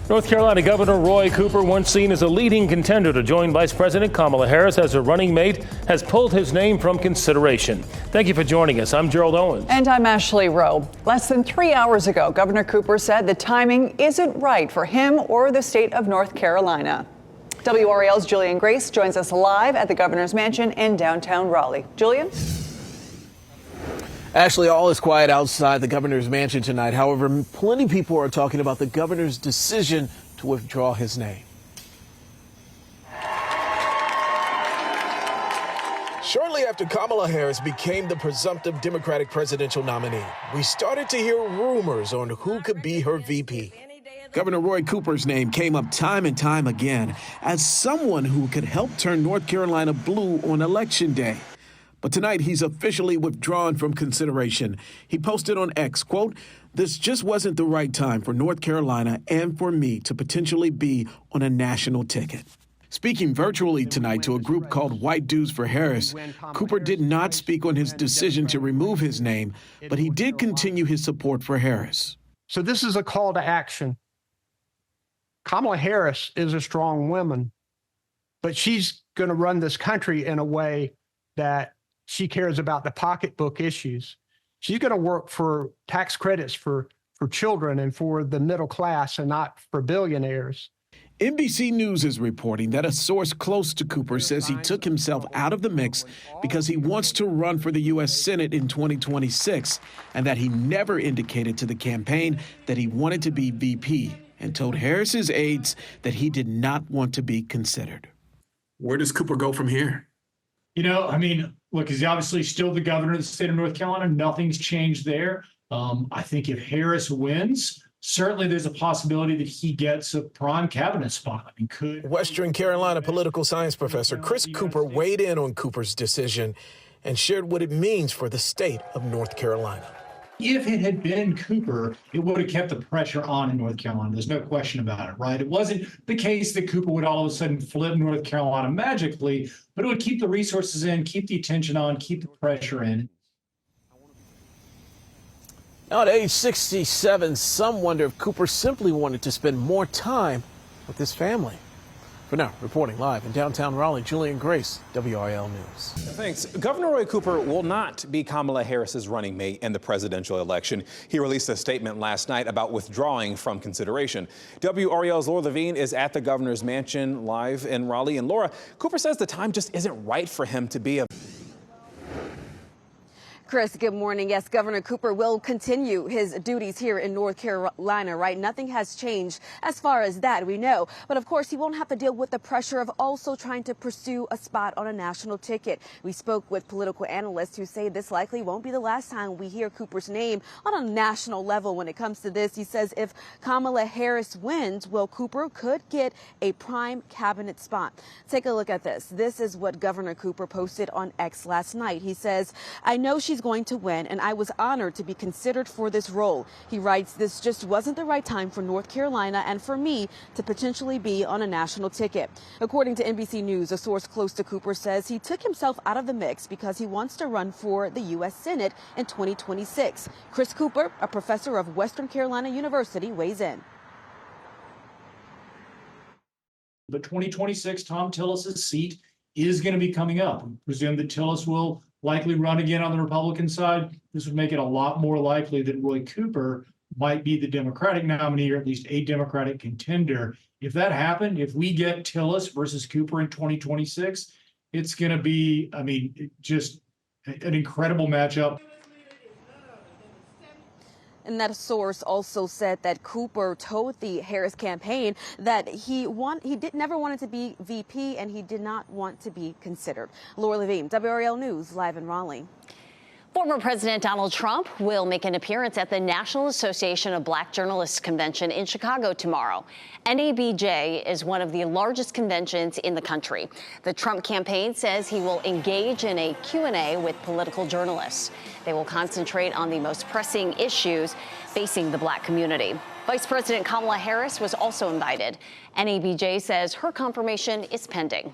North Carolina Governor Roy Cooper, once seen as a leading contender to join Vice President Kamala Harris as her running mate, has pulled his name from consideration. Thank you for joining us. I'm Gerald Owens. And I'm Ashley Rowe. Less than 3 hours ago, Governor Cooper said the timing isn't right for him or the state of North Carolina. WRAL's Julian Grace joins us live at the governor's mansion in downtown Raleigh. Julian? Ashley, all is quiet outside the governor's mansion tonight. However, plenty of people are talking about the governor's decision to withdraw his name. Shortly after Kamala Harris became the presumptive Democratic presidential nominee, we started to hear rumors on who could be her VP. Governor Roy Cooper's name came up time and time again as someone who could help turn North Carolina blue on Election Day. But tonight, he's officially withdrawn from consideration. He posted on X, quote, "This just wasn't the right time for North Carolina and for me to potentially be on a national ticket." Speaking virtually tonight to a group called White Dudes for Harris, Cooper did not speak on his decision to remove his name, but he did continue his support for Harris. So this is a call to action. Kamala Harris is a strong woman, but she's going to run this country in a way that she cares about the pocketbook issues. She's going to work for tax credits for children and for the middle class and not for billionaires. NBC News is reporting that a source close to Cooper says he took himself out of the mix because he wants to run for the U.S. Senate in 2026 and that he never indicated to the campaign that he wanted to be VP and told Harris's aides that he did not want to be considered. Where does Cooper go from here? Look, he's obviously still the governor of the state of North Carolina. Nothing's changed there. I think if Harris wins, certainly there's a possibility that he gets a prime cabinet spot. Western Carolina political science professor Chris Cooper weighed in on Cooper's decision and shared what it means for the state of North Carolina. If it had been Cooper, it would have kept the pressure on in North Carolina. There's no question about it, right? It wasn't the case that Cooper would all of a sudden flip North Carolina magically, but it would keep the resources in, keep the attention on, keep the pressure in. Now at age 67, some wonder if Cooper simply wanted to spend more time with his family. For now, reporting live in downtown Raleigh, Julian Grace, WRAL News. Thanks. Governor Roy Cooper will not be Kamala Harris's running mate in the presidential election. He released a statement last night about withdrawing from consideration. WRAL's Laura Levine is at the governor's mansion live in Raleigh. And Laura, Cooper says the time just isn't right for him to be a Chris, good morning. Yes, Governor Cooper will continue his duties here in North Carolina, right? Nothing has changed as far as that, we know. But of course, he won't have to deal with the pressure of also trying to pursue a spot on a national ticket. We spoke with political analysts who say this likely won't be the last time we hear Cooper's name on a national level when it comes to this. He says if Kamala Harris wins, well, Cooper could get a prime cabinet spot. Take a look at this. This is what Governor Cooper posted on X last night. He says, "I know she's going to win, and I was honored to be considered for this role." He writes, "This just wasn't the right time for North Carolina and for me to potentially be on a national ticket." According to NBC News, a source close to Cooper says he took himself out of the mix because he wants to run for the U.S. Senate in 2026. Chris Cooper, a professor of Western Carolina University, weighs in. The 2026 Thom Tillis' seat is going to be coming up. We presume that Tillis will likely run again on the Republican side. This would make it a lot more likely that Roy Cooper might be the Democratic nominee, or at least a Democratic contender. If that happened, if we get Tillis versus Cooper in 2026, it's going to be, just an incredible matchup. And that source also said that Cooper told the Harris campaign that he never wanted to be VP and he did not want to be considered. Laura Levine, WRAL News, live in Raleigh. Former President Donald Trump will make an appearance at the National Association of Black Journalists Convention in Chicago tomorrow. NABJ is one of the largest conventions in the country. The Trump campaign says he will engage in a Q&A with political journalists. They will concentrate on the most pressing issues facing the black community. Vice President Kamala Harris was also invited. NABJ says her confirmation is pending.